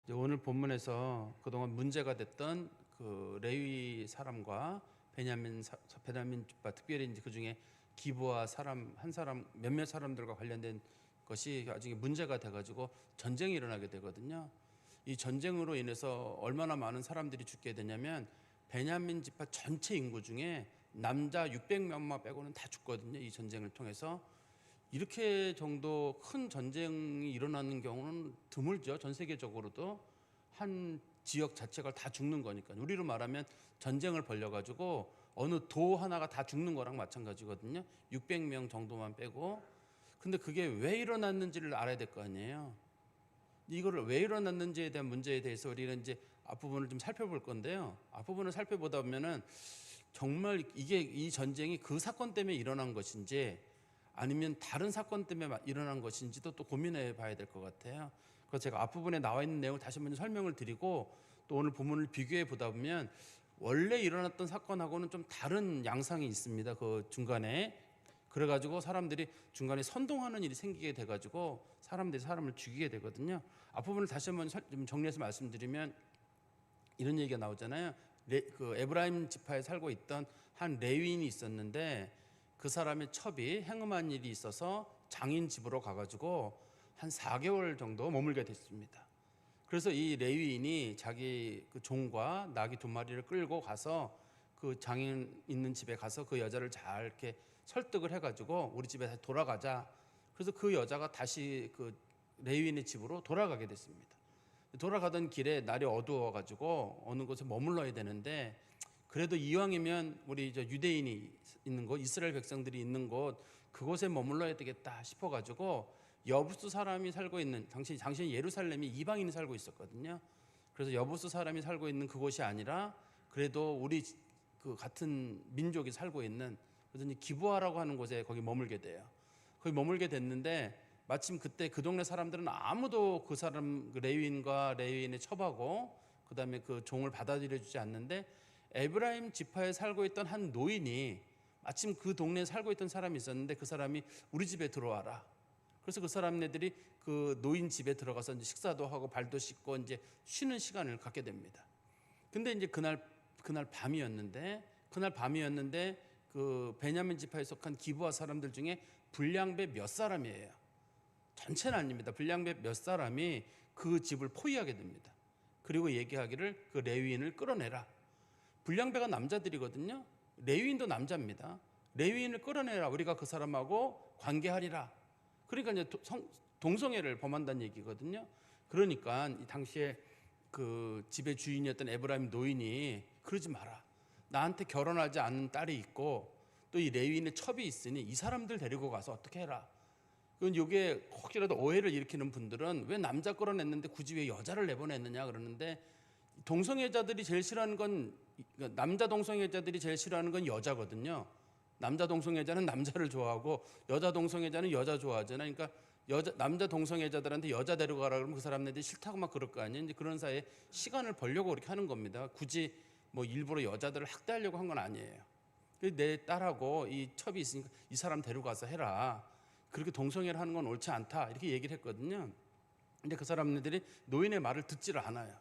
이제 오늘 본문에서 그동안 문제가 됐던 그 레위 사람과 베냐민 바 특별히 이제 그 중에 기브아 사람 한 사람 몇몇 사람들과 관련된 것이 나중에 문제가 돼가지고 전쟁이 일어나게 되거든요. 이 전쟁으로 인해서 얼마나 많은 사람들이 죽게 되냐면 베냐민 지파 전체 인구 중에 남자 600명만 빼고는 다 죽거든요. 이 전쟁을 통해서. 이렇게 정도 큰 전쟁이 일어나는 경우는 드물죠. 전 세계적으로도 한 지역 자체가 다 죽는 거니까. 우리로 말하면 전쟁을 벌려가지고 어느 도 하나가 다 죽는 거랑 마찬가지거든요. 600명 정도만 빼고. 근데 그게 왜 일어났는지를 알아야 될 거 아니에요. 이거를 왜 일어났는지에 대한 문제에 대해서 우리는 이제 앞부분을 좀 살펴볼 건데요. 앞부분을 살펴보다 보면은 정말 이게 이 전쟁이 그 사건 때문에 일어난 것인지 아니면 다른 사건 때문에 일어난 것인지도 또 고민해 봐야 될 것 같아요. 그래서 제가 앞부분에 나와 있는 내용을 다시 한번 설명을 드리고 또 오늘 본문을 비교해 보다 보면 원래 일어났던 사건하고는 좀 다른 양상이 있습니다. 그 중간에. 그래가지고 사람들이 중간에 선동하는 일이 생기게 돼가지고 사람들이 사람을 죽이게 되거든요. 앞부분을 다시 한번 좀 정리해서 말씀드리면 이런 얘기가 나오잖아요. 그 에브라임 지파에 살고 있던 한 레위인이 있었는데 그 사람의 첩이 행음한 일이 있어서 장인 집으로 가가지고 한 4개월 정도 머물게 됐습니다. 그래서 이 레위인이 자기 그 종과 나귀 2마리를 끌고 가서 그 장인 있는 집에 가서 그 여자를 잘 이렇게 설득을 해가지고 우리 집에 다시 돌아가자. 그래서 그 여자가 다시 그 레위인의 집으로 돌아가게 됐습니다. 돌아가던 길에 날이 어두워가지고 어느 곳에 머물러야 되는데 그래도 이왕이면 우리 저 유대인이 있는 곳, 이스라엘 백성들이 있는 곳 그곳에 머물러야 되겠다 싶어가지고 여부수 사람이 살고 있는 당시 예루살렘이 이방인이 살고 있었거든요. 그래서 여부수 사람이 살고 있는 그곳이 아니라 그래도 우리 그 같은 민족이 살고 있는 그래서 이제 기브아라고 하는 곳에 거기 머물게 돼요. 거기 머물게 됐는데 마침 그때 그 동네 사람들은 아무도 그 사람 그 레위인과 레위인의 첩하고 그다음에 그 종을 받아들여 주지 않는데 에브라임 지파에 살고 있던 한 노인이 마침 그 동네에 살고 있던 사람이 있었는데 그 사람이 우리 집에 들어와라. 그래서 그 사람네들이 그 노인 집에 들어가서 이제 식사도 하고 발도 씻고 이제 쉬는 시간을 갖게 됩니다. 근데 이제 그날 밤이었는데 그 베냐민 지파에 속한 기브아 사람들 중에 불량배 몇 사람이에요. 전체는 아닙니다. 불량배 몇 사람이 그 집을 포위하게 됩니다. 그리고 얘기하기를 그 레위인을 끌어내라. 불량배가 남자들이거든요. 레위인도 남자입니다. 레위인을 끌어내라. 우리가 그 사람하고 관계하리라. 그러니까 이제 동성애를 범한다는 얘기거든요. 그러니까 이 당시에 그 집의 주인이었던 에브라임 노인이 그러지 마라. 나한테 결혼하지 않은 딸이 있고 또 이 레위인의 첩이 있으니 이 사람들 데리고 가서 어떻게 해라. 그건 이게 혹시라도 오해를 일으키는 분들은 왜 남자 끌어냈는데 굳이 왜 여자를 내보냈느냐 그러는데 동성애자들이 제일 싫어하는 건 남자 동성애자들이 제일 싫어하는 건 여자거든요. 남자 동성애자는 남자를 좋아하고 여자 동성애자는 여자 좋아하잖아요. 그러니까 남자 동성애자들한테 여자 데려가라 그러면 그 사람들이 싫다고 막 그럴 거 아니에요. 이제 그런 사이에 시간을 벌려고 그렇게 하는 겁니다. 굳이 뭐 일부러 여자들을 학대하려고 한 건 아니에요. 내 딸하고 이 첩이 있으니까 이 사람 데려가서 해라. 그렇게 동성애를 하는 건 옳지 않다. 이렇게 얘기를 했거든요. 근데 그 사람들이 노인의 말을 듣지를 않아요.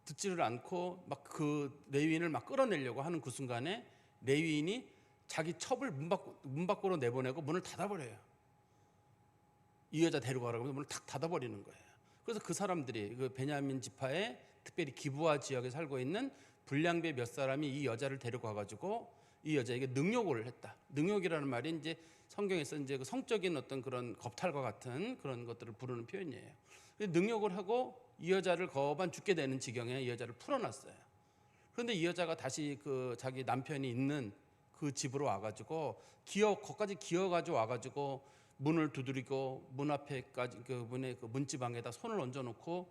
듣지를 않고 막 그 레위인을 막 끌어내려고 하는 그 순간에 레위인이 자기 첩을 문 밖으로 내보내고 문을 닫아버려요. 이 여자 데려가라고 해서 문을 탁 닫아버리는 거예요. 그래서 그 사람들이 그 베냐민 지파에 특별히 기브아 지역에 살고 있는 불량배 몇 사람이 이 여자를 데려가가지고 이 여자에게 능욕을 했다. 능욕이라는 말이 이제 성경에서 이제 그 성적인 어떤 그런 겁탈과 같은 그런 것들을 부르는 표현이에요. 능욕을 하고 이 여자를 거반 죽게 되는 지경에 이 여자를 풀어놨어요. 그런데 이 여자가 다시 그 자기 남편이 있는 그 집으로 와가지고 거기까지 기어가지고 와가지고 문을 두드리고 문 앞에까지 그 문에 그 문지방에다 손을 얹어놓고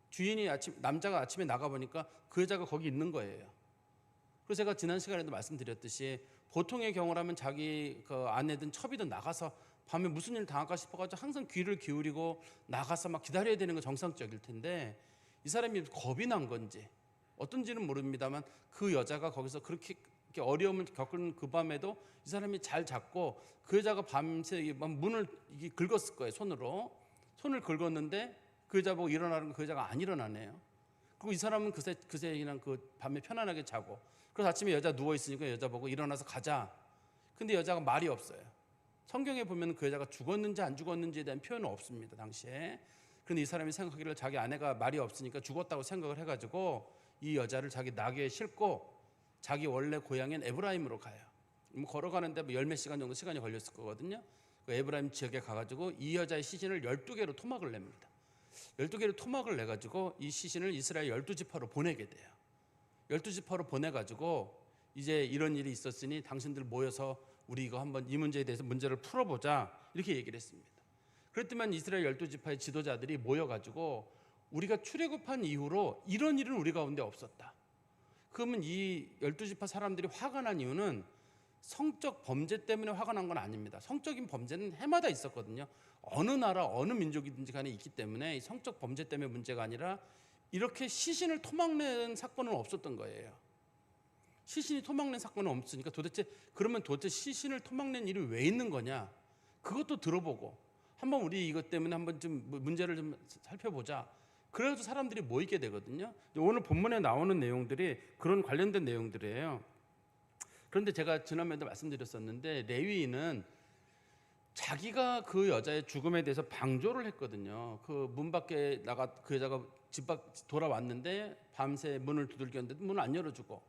주인이 남자가 아침에 나가보니까 그 여자가 거기 있는 거예요. 그래서 제가 지난 시간에도 말씀드렸듯이 보통의 경우라면 자기 그 아내든 첩이든 나가서 밤에 무슨 일 당할까 싶어가지고 항상 귀를 기울이고 나가서 막 기다려야 되는 건 정상적일 텐데 이 사람이 겁이 난 건지 어떤지는 모릅니다만 그 여자가 거기서 그렇게 어려움을 겪은 그 밤에도 이 사람이 잘 잡고 그 여자가 밤새 문을 긁었을 거예요. 손을 긁었는데 그 여자 보고 일어나는 그 여자가 안 일어나네요. 그리고 이 사람은 그새 그냥 그 밤에 편안하게 자고, 그래서 아침에 여자 누워 있으니까 여자 보고 일어나서 가자. 근데 여자가 말이 없어요. 성경에 보면 그 여자가 죽었는지 안 죽었는지에 대한 표현은 없습니다, 당시에. 그런데 이 사람이 생각하기를 자기 아내가 말이 없으니까 죽었다고 생각을 해가지고 이 여자를 자기 나귀에 싣고 자기 원래 고향인 에브라임으로 가요. 걸어가는데 뭐 10몇 시간 정도 시간이 걸렸을 거거든요. 그 에브라임 지역에 가가지고 이 여자의 시신을 12개로 토막을 냅니다. 12개로 토막을 내가지고 이 시신을 이스라엘 12지파로 보내게 돼요. 12지파로 보내가지고 이제 이런 일이 있었으니 당신들 모여서 우리 이거 한번 이 문제에 대해서 문제를 풀어보자, 이렇게 얘기를 했습니다. 그랬더니 이스라엘 12지파의 지도자들이 모여가지고 우리가 출애굽한 이후로 이런 일은 우리 가운데 없었다. 그러면 이 12지파 사람들이 화가 난 이유는 성적 범죄 때문에 화가 난 건 아닙니다. 성적인 범죄는 해마다 있었거든요. 어느 나라 어느 민족이든지 간에 있기 때문에 이 성적 범죄 때문에 문제가 아니라 이렇게 시신을 토막낸 사건은 없었던 거예요. 시신이 토막낸 사건은 없으니까 그러면 도대체 시신을 토막낸 일이 왜 있는 거냐, 그것도 들어보고 한번 우리 이것 때문에 한번 좀 문제를 좀 살펴보자. 그래서 사람들이 모이게 되거든요. 오늘 본문에 나오는 내용들이 그런 관련된 내용들이에요. 그런데 제가 지난번에도 말씀드렸었는데 레위인은 자기가 그 여자의 죽음에 대해서 방조를 했거든요. 그 문 밖에 그 여자가 집 밖 돌아왔는데 밤새 문을 두들겼는데 문을 안 열어주고,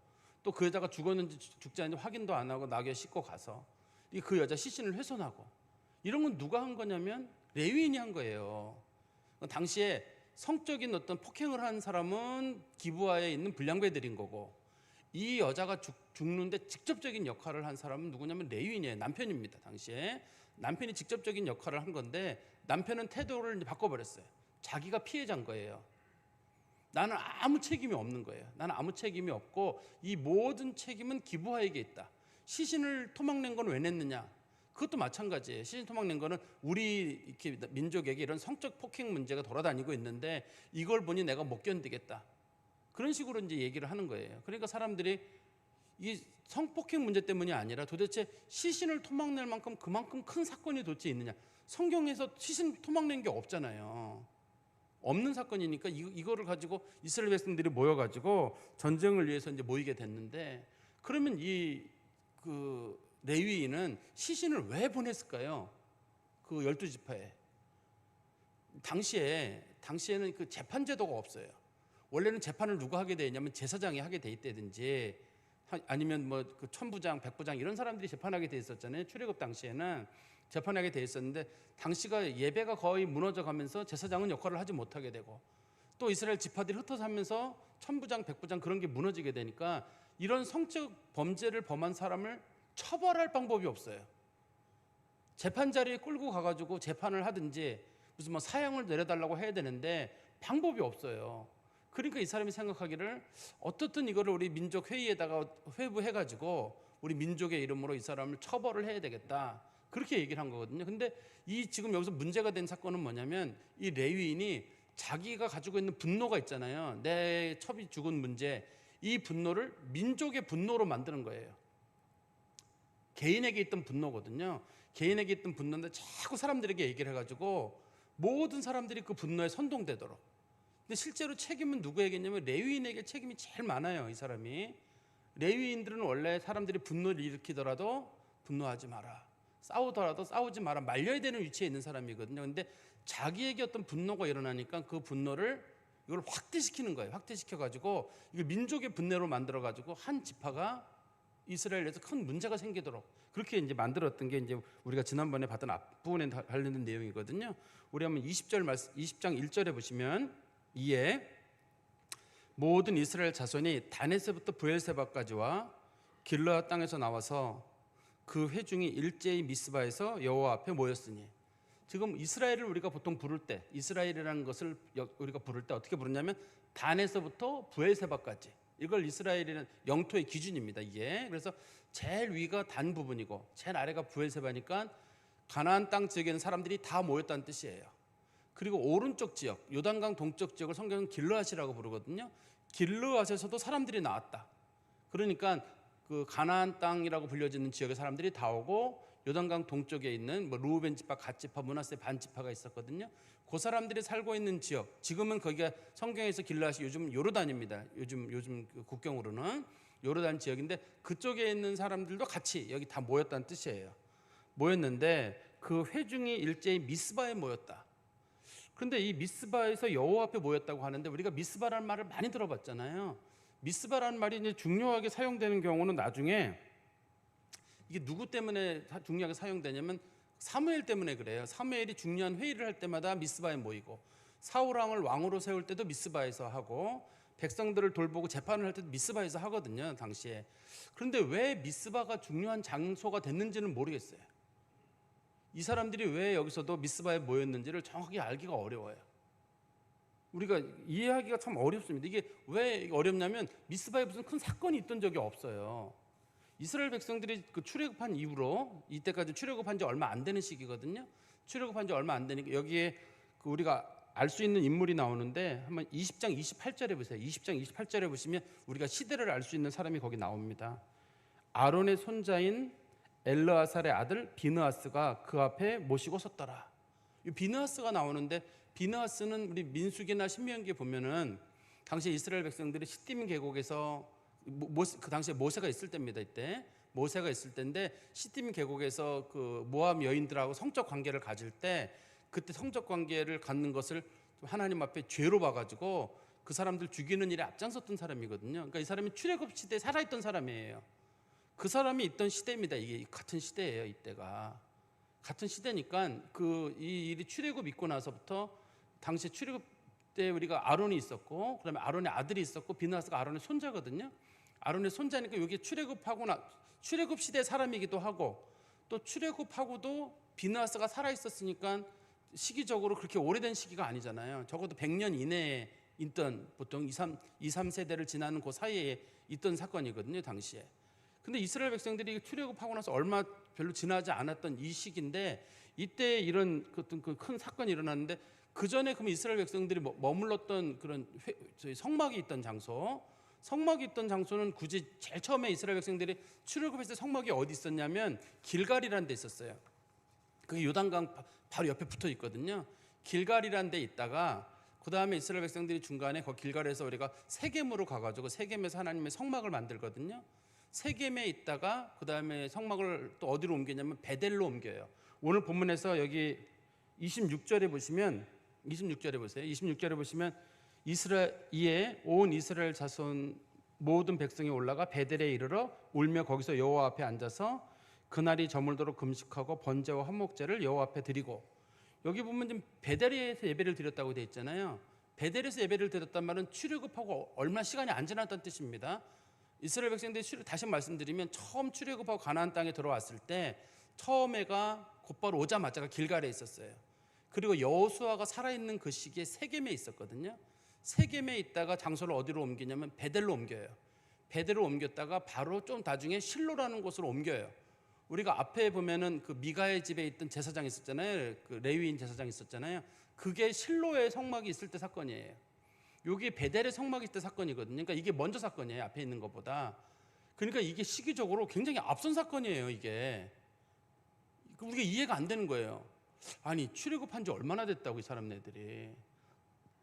또 그 여자가 죽었는지 죽지 않는지 확인도 안 하고 나귀에 싣고 가서 그 여자 시신을 훼손하고, 이런 건 누가 한 거냐면 레위인이 한 거예요. 당시에 성적인 어떤 폭행을 한 사람은 기브아에 있는 불량배들인 거고, 이 여자가 죽는데 직접적인 역할을 한 사람은 누구냐면 레위인이에요. 남편입니다. 당시에 남편이 직접적인 역할을 한 건데 남편은 태도를 이제 바꿔버렸어요. 자기가 피해자인 거예요. 나는 아무 책임이 없는 거예요. 나는 아무 책임이 없고 이 모든 책임은 기브아에게 있다. 시신을 토막낸 건 왜 냈느냐? 그것도 마찬가지예요. 시신 토막낸 거는 우리 이렇게 민족에게 이런 성적 폭행 문제가 돌아다니고 있는데 이걸 보니 내가 못 견디겠다. 그런 식으로 이제 얘기를 하는 거예요. 그러니까 사람들이 이 성폭행 문제 때문이 아니라 도대체 시신을 토막낼 만큼 그만큼 큰 사건이 도대체 있느냐? 성경에서 시신 토막낸 게 없잖아요. 없는 사건이니까 이거를 가지고 이스라엘 백성들이 모여가지고 전쟁을 위해서 이제 모이게 됐는데, 그러면 그 레위인은 시신을 왜 보냈을까요? 그 12지파에. 당시에는 그 재판 제도가 없어요. 원래는 재판을 누가 하게 돼 있냐면 제사장이 하게 돼 있다든지 아니면 뭐 그 천부장, 백부장 이런 사람들이 재판하게 돼 있었잖아요. 출애굽 당시에는 재판하게 돼 있었는데 당시가 예배가 거의 무너져 가면서 제사장은 역할을 하지 못하게 되고, 또 이스라엘 지파들이 흩어져 하면서 천부장, 백부장 그런 게 무너지게 되니까 이런 성적 범죄를 범한 사람을 처벌할 방법이 없어요. 재판 자리에 끌고 가가지고 재판을 하든지 무슨 뭐 사형을 내려달라고 해야 되는데 방법이 없어요. 그러니까 이 사람이 생각하기를 어떻든 이거를 우리 민족 회의에다가 회부해가지고 우리 민족의 이름으로 이 사람을 처벌을 해야 되겠다, 그렇게 얘기를 한 거거든요. 근데 지금 여기서 문제가 된 사건은 뭐냐면 이 레위인이 자기가 가지고 있는 분노가 있잖아요. 내 첩이 죽은 문제, 이 분노를 민족의 분노로 만드는 거예요. 개인에게 있던 분노거든요. 개인에게 있던 분노인데 자꾸 사람들에게 얘기를 해가지고 모든 사람들이 그 분노에 선동되도록. 근데 실제로 책임은 누구에게냐면 레위인에게 책임이 제일 많아요. 이 사람이. 레위인들은 원래 사람들이 분노를 일으키더라도 분노하지 마라, 싸우더라도 싸우지 마라, 말려야 되는 위치에 있는 사람이거든요. 근데 자기에게 어떤 분노가 일어나니까 그 분노를 이걸 확대시키는 거예요. 확대시켜가지고 이걸 민족의 분노로 만들어가지고 한 지파가 이스라엘에서 큰 문제가 생기도록 그렇게 이제 만들었던 게 이제 우리가 지난번에 봤던 앞부분에 관련된 내용이거든요. 우리 한번 20장 1절에 보시면, 이에 모든 이스라엘 자손이 다넷에서부터 브엘세바까지와 길르앗 땅에서 나와서 그 회중이 일제히 미스바에서 여호와 앞에 모였으니. 지금 이스라엘을 우리가 보통 부를 때, 이스라엘이라는 것을 우리가 부를 때 어떻게 부르냐면 단에서부터 브엘세바까지, 이걸 이스라엘이라는 영토의 기준입니다. 이게 그래서 제일 위가 단 부분이고 제일 아래가 브엘세바니까 가나안 땅 지역에 있는 사람들이 다 모였다는 뜻이에요. 그리고 오른쪽 지역, 요단강 동쪽 지역을 성경은 길르앗이라고 부르거든요. 길르앗에서도 사람들이 나왔다. 그러니까 그 가나안 땅이라고 불려지는 지역의 사람들이 다 오고 요단강 동쪽에 있는 뭐 루벤 지파, 갓 지파, 므낫세 반 지파가 있었거든요. 그 사람들이 살고 있는 지역, 지금은 거기가 성경에서 길르앗이 요즘 요르단입니다. 요즘 그 국경으로는 요르단 지역인데 그쪽에 있는 사람들도 같이 여기 다 모였다는 뜻이에요. 모였는데 그 회중이 일제히 미스바에 모였다. 그런데 이 미스바에서 여호와 앞에 모였다고 하는데 우리가 미스바라는 말을 많이 들어봤잖아요. 미스바라는 말이 이제 중요하게 사용되는 경우는 나중에 이게 누구 때문에 중요하게 사용되냐면 사무엘 때문에 그래요. 사무엘이 중요한 회의를 할 때마다 미스바에 모이고 사울 왕을 왕으로 세울 때도 미스바에서 하고 백성들을 돌보고 재판을 할 때도 미스바에서 하거든요, 당시에. 그런데 왜 미스바가 중요한 장소가 됐는지는 모르겠어요. 이 사람들이 왜 여기서도 미스바에 모였는지를 정확히 알기가 어려워요. 우리가 이해하기가 참 어렵습니다. 이게 왜 어렵냐면 미스바에 무슨 큰 사건이 있던 적이 없어요. 이스라엘 백성들이 그 출애굽한 이후로 이때까지 출애굽한 지 얼마 안 되는 시기거든요. 출애굽한 지 얼마 안 되니까 여기에 그 우리가 알 수 있는 인물이 나오는데 한번 20장 28절에 보세요. 20장 28절에 보시면 우리가 시대를 알 수 있는 사람이 거기 나옵니다. 아론의 손자인 엘르아살의 아들 비느하스가 그 앞에 모시고 섰더라. 이 비느하스가 나오는데 비느하스는 우리 민수기나 신명기에 보면은 당시 이스라엘 백성들이 시딤 계곡에서 그 당시에 모세가 있을 때입니다. 이때 모세가 있을 때인데 시딤 계곡에서 그 모압 여인들하고 성적 관계를 가질 때 그때 성적 관계를 갖는 것을 하나님 앞에 죄로 봐가지고 그 사람들 죽이는 일에 앞장섰던 사람이거든요. 그러니까 이 사람이 출애굽 시대에 살아있던 사람이에요. 그 사람이 있던 시대입니다. 이게 같은 시대예요. 이때가 같은 시대니까 그 이 일이 출애굽 있고 나서부터 당시 출애굽 때 우리가 아론이 있었고 그다음에 아론의 아들이 있었고 비느하스가 아론의 손자거든요. 아론의 손자니까 여기 출애굽 시대 사람이기도 하고 또 출애굽하고도 비느하스가 살아 있었으니까 시기적으로 그렇게 오래된 시기가 아니잖아요. 적어도 100년 이내에 있던 보통 2, 3세대를 지나는 그 사이에 있던 사건이거든요. 당시에. 근데 이스라엘 백성들이 출애굽하고 나서 얼마 별로 지나지 않았던 이 시기인데 이때 이런 그 큰 사건이 일어났는데 그 전에 그럼 이스라엘 백성들이 머물렀던 그런 성막이 있던 장소는 굳이 제일 처음에 이스라엘 백성들이 출애굽했을 때 성막이 어디 있었냐면 길갈이라는 데 있었어요. 그게 요단강 바로 옆에 붙어 있거든요. 길갈이라는 데 있다가 그 다음에 이스라엘 백성들이 중간에 그 길갈에서 우리가 세겜으로 가가지고 세겜에서 하나님의 성막을 만들거든요. 세겜에 있다가 그 다음에 성막을 또 어디로 옮기냐면 베델로 옮겨요. 오늘 본문에서 여기 26절에 보시면 26절에 보시면 이에 온 이스라엘 자손 모든 백성이 올라가 베델에 이르러 울며 거기서 여호와 앞에 앉아서 그날이 저물도록 금식하고 번제와 한목제를 여호와 앞에 드리고 여기 보면 지금 베델에서 예배를 드렸다고 되어 있잖아요. 베델에서 예배를 드렸단 말은 출애굽하고 얼마 시간이 안 지났다는 뜻입니다. 이스라엘 백성들이 다시 말씀드리면 처음 출애굽하고 가나안 땅에 들어왔을 때 처음에가 곧바로 오자마자가 길갈에 있었어요. 그리고 여호수아가 살아있는 그 시기에 세겜에 있었거든요. 세겜에 있다가 장소를 어디로 옮기냐면 베델로 옮겨요. 베델로 옮겼다가 바로 좀 나중에 실로라는 곳으로 옮겨요. 우리가 앞에 보면은 그 미가의 집에 있던 제사장이 있었잖아요. 그 레위인 제사장이 있었잖아요. 그게 실로의 성막이 있을 때 사건이에요. 여기 베델의 성막이 있을 때 사건이거든요. 그러니까 이게 먼저 사건이에요. 앞에 있는 것보다. 그러니까 이게 시기적으로 굉장히 앞선 사건이에요. 이게 우리가 이해가 안 되는 거예요. 아니 출애굽한 지 얼마나 됐다고 이 사람네들이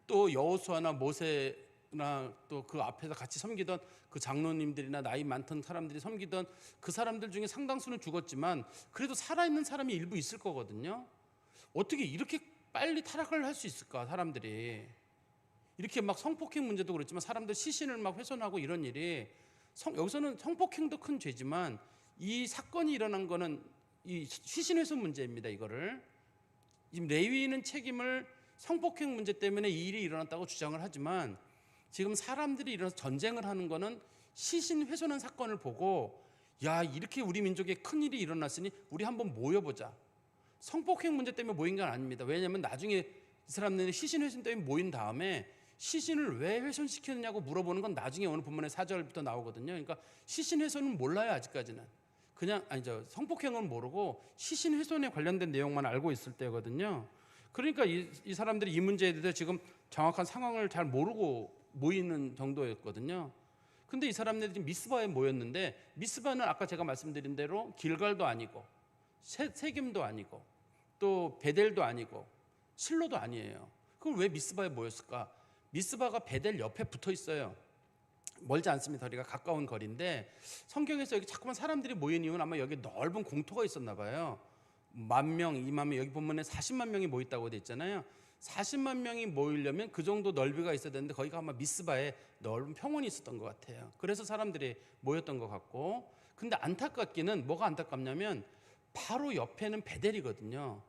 또 여호수아나 모세나 또 그 앞에서 같이 섬기던 그 장로님들이나 나이 많던 사람들이 섬기던 그 사람들 중에 상당수는 죽었지만 그래도 살아있는 사람이 일부 있을 거거든요. 어떻게 이렇게 빨리 타락을 할 수 있을까? 사람들이 이렇게 막 성폭행 문제도 그렇지만 사람들 시신을 막 훼손하고 이런 일이 여기서는 성폭행도 큰 죄지만 이 사건이 일어난 거는 이 시신 훼손 문제입니다. 이거를 지금 레위인은 책임을 성폭행 문제 때문에 이 일이 일어났다고 주장을 하지만 지금 사람들이 일어나서 전쟁을 하는 거는 시신 훼손한 사건을 보고 야 이렇게 우리 민족에 큰 일이 일어났으니 우리 한번 모여보자. 성폭행 문제 때문에 모인 건 아닙니다. 왜냐하면 나중에 이 사람들이 시신 훼손 때문에 모인 다음에 시신을 왜 훼손시켰느냐고 물어보는 건 나중에 오늘 본문의 4절부터 나오거든요. 그러니까 시신 훼손은 몰라요. 아직까지는 그냥 성폭행은 모르고 시신 훼손에 관련된 내용만 알고 있을 때거든요. 그러니까 이 사람들이 이 문제에 대해서 지금 정확한 상황을 잘 모르고 모이는 정도였거든요. 근데 이 사람들이 지금 미스바에 모였는데 미스바는 아까 제가 말씀드린 대로 길갈도 아니고 세겜도 아니고 또 베델도 아니고 실로도 아니에요. 그럼 왜 미스바에 모였을까? 미스바가 베델 옆에 붙어 있어요. 멀지 않습니다. 거리가 가까운 거리인데 성경에서 여기 자꾸만 사람들이 모인 이유는 아마 여기 넓은 공터가 있었나 봐요. 10,000명, 20,000명, 여기 본문에 40만 명이 모였다고 돼 있잖아요. 40만 명이 모이려면 그 정도 넓이가 있어야 되는데 거기가 아마 미스바에 넓은 평원이 있었던 것 같아요. 그래서 사람들이 모였던 것 같고, 근데 안타깝기는 뭐가 안타깝냐면 바로 옆에는 베델이거든요.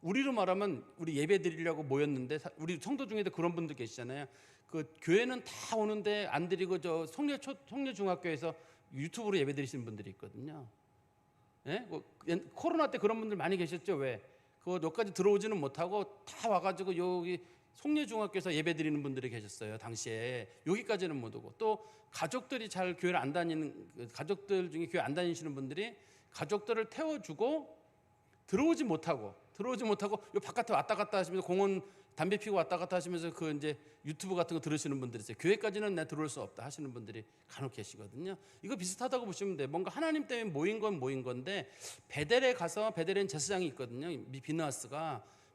우리로 말하면 우리 예배 드리려고 모였는데, 우리 성도 중에도 그런 분들 계시잖아요. 그 교회는 다 오는데 안 드리고 저 송려 중학교에서 유튜브로 예배 드리시는 분들이 있거든요. 예? 코로나 때 그런 분들 많이 계셨죠. 왜? 그 여기까지 들어오지는 못하고 다 와가지고 여기 송려 중학교에서 예배 드리는 분들이 계셨어요. 당시에 여기까지는 못 오고, 또 가족들이 잘 교회를 안 다니는 가족들 중에 교회 안 다니시는 분들이 가족들을 태워주고 들어오지 못하고 요 바깥에 왔다 갔다 하시면서 공원 담배 피고 왔다 갔다 하시면서 그 이제 유튜브 같은 거 들으시는 분들이 있어요. 교회까지는 내 들어올 수 없다 하시는 분들이 간혹 계시거든요. 이거 비슷하다고 보시면 돼요. 뭔가 하나님 때문에 모인 건 모인 건데, 베델에 가서, 베델에는 제사장이 있거든요.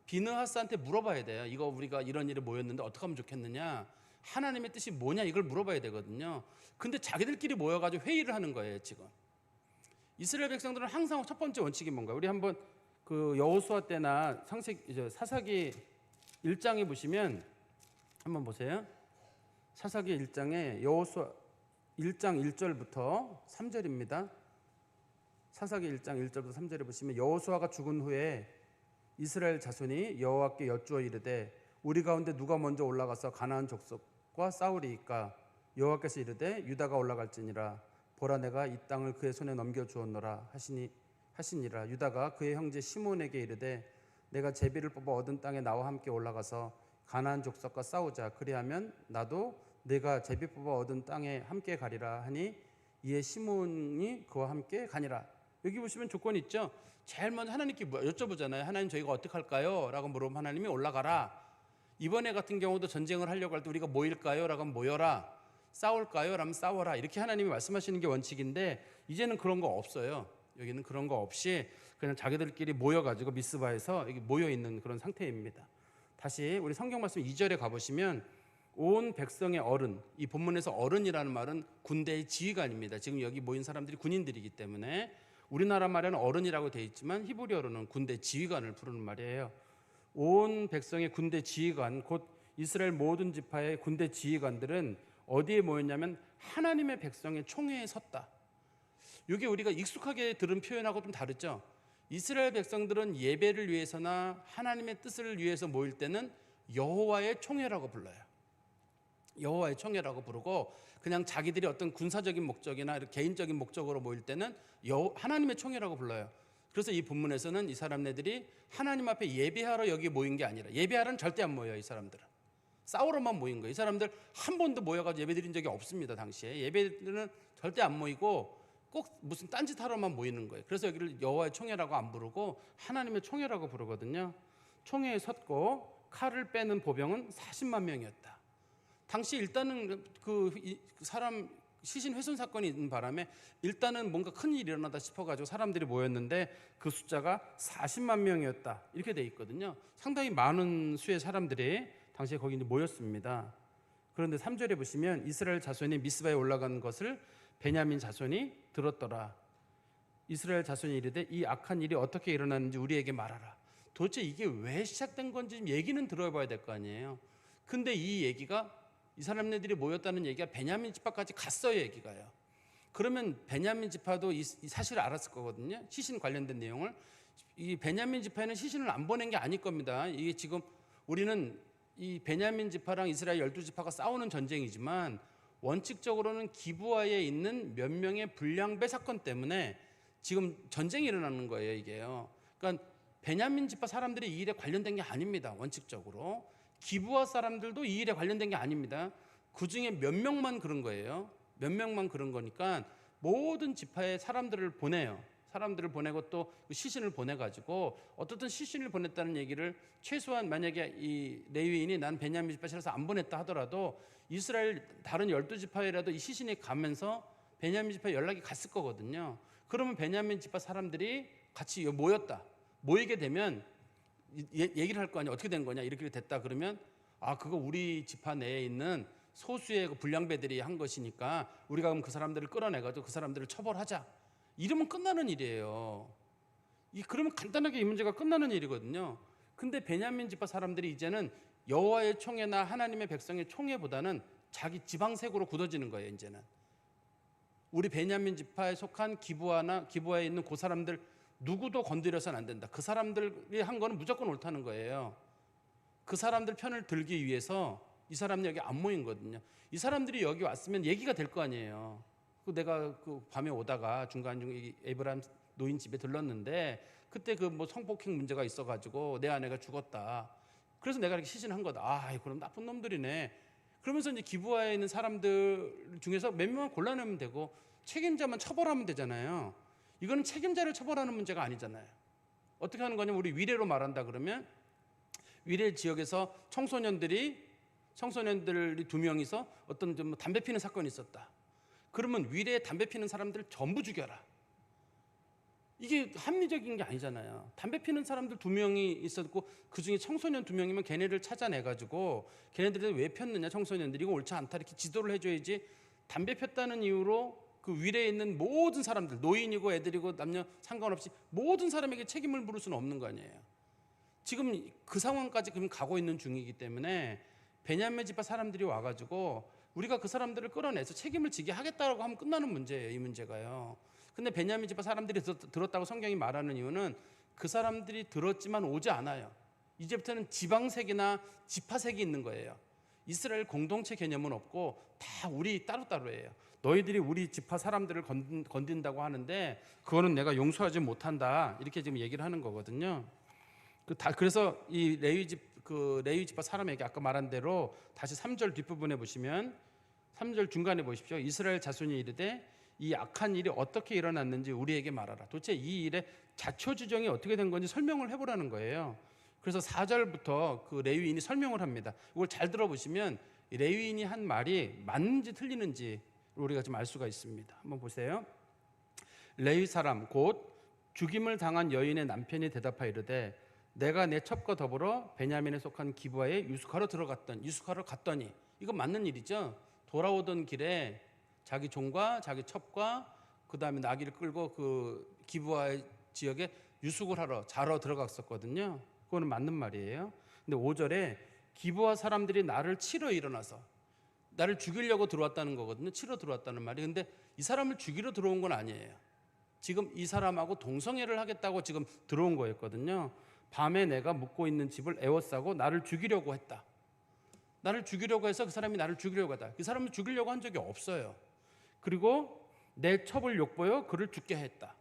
비느하스한테 물어봐야 돼요. 이거 우리가 이런 일에 모였는데 어떻게 하면 좋겠느냐, 하나님의 뜻이 뭐냐, 이걸 물어봐야 되거든요. 근데 자기들끼리 모여가지고 회의를 하는 거예요. 지금 이스라엘 백성들은 항상 첫 번째 원칙이 뭔가, 우리 한번 그 여호수아 때나 사사기 1장에 보시면 한번 보세요. 사사기 1장에 여호수아 1장 1절부터 3절입니다. 사사기 1장 1절부터 3절에 보시면, 여호수아가 죽은 후에 이스라엘 자손이 여호와께 여쭈어 이르되 우리 가운데 누가 먼저 올라가서 가나안 족속과 싸우리이까? 여호와께서 이르되 유다가 올라갈지니라. 보라, 내가 이 땅을 그의 손에 넘겨 주었노라 하시니라. 유다가 그의 형제 시몬에게 이르되 내가 제비를 뽑아 얻은 땅에 나와 함께 올라가서 가나안 족속과 싸우자. 그리하면 나도 내가 제비 뽑아 얻은 땅에 함께 가리라 하니, 이에 시몬이 그와 함께 가니라. 여기 보시면 조건이 있죠. 제일 먼저 하나님께 여쭤보잖아요. 하나님, 저희가 어떻게 할까요? 라고 물으면 하나님이 올라가라. 이번에 같은 경우도 전쟁을 하려고 할 때 우리가 모일까요? 라고 하면 모여라. 싸울까요? 라면 싸워라. 이렇게 하나님이 말씀하시는 게 원칙인데, 이제는 그런 거 없어요. 여기는 그런 거 없이 그냥 자기들끼리 모여가지고 미스바에서 여기 모여 있는 그런 상태입니다. 다시 우리 성경 말씀 2절에 가보시면, 온 백성의 어른, 이 본문에서 어른이라는 말은 군대의 지휘관입니다. 지금 여기 모인 사람들이 군인들이기 때문에 우리나라 말에는 어른이라고 되어 있지만 히브리어로는 군대 지휘관을 부르는 말이에요. 온 백성의 군대 지휘관, 곧 이스라엘 모든 지파의 군대 지휘관들은 어디에 모였냐면 하나님의 백성의 총회에 섰다. 이게 우리가 익숙하게 들은 표현하고 좀 다르죠. 이스라엘 백성들은 예배를 위해서나 하나님의 뜻을 위해서 모일 때는 여호와의 총회라고 불러요. 여호와의 총회라고 부르고, 그냥 자기들이 어떤 군사적인 목적이나 개인적인 목적으로 모일 때는 하나님의 총회라고 불러요. 그래서 이 본문에서는 이 사람네들이 하나님 앞에 예배하러 여기 모인 게 아니라, 예배하러는 절대 안 모여요. 이 사람들은 싸우러만 모인 거예요. 이 사람들 한 번도 모여가지고 예배 드린 적이 없습니다. 당시에 예배는 절대 안 모이고 꼭 무슨 딴짓 하러만 모이는 거예요. 그래서 여기를 여호와의 총회라고 안 부르고 하나님의 총회라고 부르거든요. 총회에 섰고 칼을 빼는 보병은 40만 명이었다. 당시 일단은 그 사람 시신 훼손 사건이 있는 바람에 일단은 뭔가 큰 일이 일어나다 싶어가지고 사람들이 모였는데 그 숫자가 40만 명이었다. 이렇게 돼 있거든요. 상당히 많은 수의 사람들이 당시에 거기 모였습니다. 그런데 3절에 보시면, 이스라엘 자손이 미스바에 올라간 것을 베냐민 자손이 들었더라. 이스라엘 자손이 이르되 이 악한 일이 어떻게 일어났는지 우리에게 말하라. 도대체 이게 왜 시작된 건지 얘기는 들어봐야 될 거 아니에요. 근데 이 얘기가, 이 사람네들이 모였다는 얘기가 베냐민 지파까지 갔어요. 얘기가요. 그러면 베냐민 지파도 이 사실을 알았을 거거든요. 시신 관련된 내용을. 이 베냐민 지파에는 시신을 안 보낸 게 아닐 겁니다. 이게 지금 우리는 이 베냐민 지파랑 이스라엘 12지파가 싸우는 전쟁이지만 원칙적으로는 기브아에 있는 몇 명의 불량배 사건 때문에 지금 전쟁이 일어나는 거예요. 이게요. 그러니까 베냐민 지파 사람들이 이 일에 관련된 게 아닙니다. 원칙적으로 기브아 사람들도 이 일에 관련된 게 아닙니다. 그 중에 몇 명만 그런 거예요. 몇 명만 그런 거니까 모든 지파에 사람들을 보내요. 사람들을 보내고 또 그 시신을 보내가지고, 어떻든 시신을 보냈다는 얘기를, 최소한 만약에 이 레위인이 난 베냐민 지파라서 안 보냈다 하더라도 이스라엘 다른 12지파에라도 이 시신이 가면서 베냐민 지파에 연락이 갔을 거거든요. 그러면 베냐민 지파 사람들이 같이 모였다. 모이게 되면 얘기를 할 거 아니야. 어떻게 된 거냐. 이렇게 됐다 그러면 그거 우리 지파 내에 있는 소수의 그 불량배들이 한 것이니까 우리가 그럼 그 사람들을 끌어내가지고 그 사람들을 처벌하자. 이러면 끝나는 일이에요. 그러면 간단하게 이 문제가 끝나는 일이거든요. 근데 베냐민 지파 사람들이 이제는 여호와의 총회나 하나님의 백성의 총회보다는 자기 지방색으로 굳어지는 거예요. 이제는 우리 베냐민 지파에 속한 기브아에 있는 그 사람들 누구도 건드려서는 안 된다. 그 사람들이 한 거는 무조건 옳다는 거예요. 그 사람들 편을 들기 위해서 이 사람들이 여기 안 모인 거거든요. 이 사람들이 여기 왔으면 얘기가 될 거 아니에요. 내가 그 밤에 오다가 중간중에 에브라임 노인 집에 들렀는데 그때 그 뭐 성폭행 문제가 있어가지고 내 아내가 죽었다. 그래서 내가 이렇게 시신한 거다. 그럼 나쁜 놈들이네. 그러면서 이제 기브아에 있는 사람들 중에서 몇 명만 골라내면 되고 책임자만 처벌하면 되잖아요. 이거는 책임자를 처벌하는 문제가 아니잖아요. 어떻게 하는 거냐면 우리 위례로 말한다 그러면 위례 지역에서 청소년들이 2명이서 어떤 좀 담배 피는 사건이 있었다. 그러면 위례에 담배 피는 사람들 전부 죽여라. 이게 합리적인 게 아니잖아요. 담배 피는 사람들 2명이 있었고 그중에 청소년 2명이면 걔네를 찾아내가지고 걔네들이 왜 폈느냐 청소년들이 이거 옳지 않다 이렇게 지도를 해줘야지. 담배 폈다는 이유로 그 위례에 있는 모든 사람들 노인이고 애들이고 남녀 상관없이 모든 사람에게 책임을 물을 수는 없는 거 아니에요. 지금 그 상황까지 그럼 가고 있는 중이기 때문에 베냐민 지파 사람들이 와가지고 우리가 그 사람들을 끌어내서 책임을 지게 하겠다라고 하면 끝나는 문제예요. 이 문제가요. 근데 베냐민 지파 사람들이 들었다고 성경이 말하는 이유는 그 사람들이 들었지만 오지 않아요. 이제부터는 지방색이나 지파색이 있는 거예요. 이스라엘 공동체 개념은 없고 다 우리 따로따로예요. 너희들이 우리 지파 사람들을 건든다고 하는데 그거는 내가 용서하지 못한다. 이렇게 지금 얘기를 하는 거거든요. 그래서 이 레위 지파 사람에게 아까 말한 대로 다시 3절 뒷부분에 보시면 3절 중간에 보십시오. 이스라엘 자손이 이르되 이 악한 일이 어떻게 일어났는지 우리에게 말하라. 도대체 이 일의 자초지종이 어떻게 된 건지 설명을 해보라는 거예요. 그래서 4절부터 그 레위인이 설명을 합니다. 이걸 잘 들어보시면 레위인이 한 말이 맞는지 틀리는지 우리가 좀 알 수가 있습니다. 한번 보세요. 레위 사람 곧 죽임을 당한 여인의 남편이 대답하이르되 내가 내 첩과 더불어 베냐민에 속한 기브아에 유숙하러 갔더니 이거 맞는 일이죠. 돌아오던 길에 자기 종과 자기 첩과 그 다음에 나귀를 끌고 그 기브아 지역에 유숙을 하러 자러 들어갔었거든요. 그거는 맞는 말이에요. 근데 5절에 기브아 사람들이 나를 치러 일어나서 나를 죽이려고 들어왔다는 거거든요. 치러 들어왔다는 말이. 근데 이 사람을 죽이러 들어온 건 아니에요. 지금 이 사람하고 동성애를 하겠다고 지금 들어온 거였거든요. 밤에 내가 묵고 있는 집을 에워싸고 나를 죽이려고 했다. 나를 죽이려고 해서 그 사람이 나를 죽이려고 하다. 그 사람을 죽이려고 한 적이 없어요. 그리고 내 첩을 욕보여 그를 죽게 했다.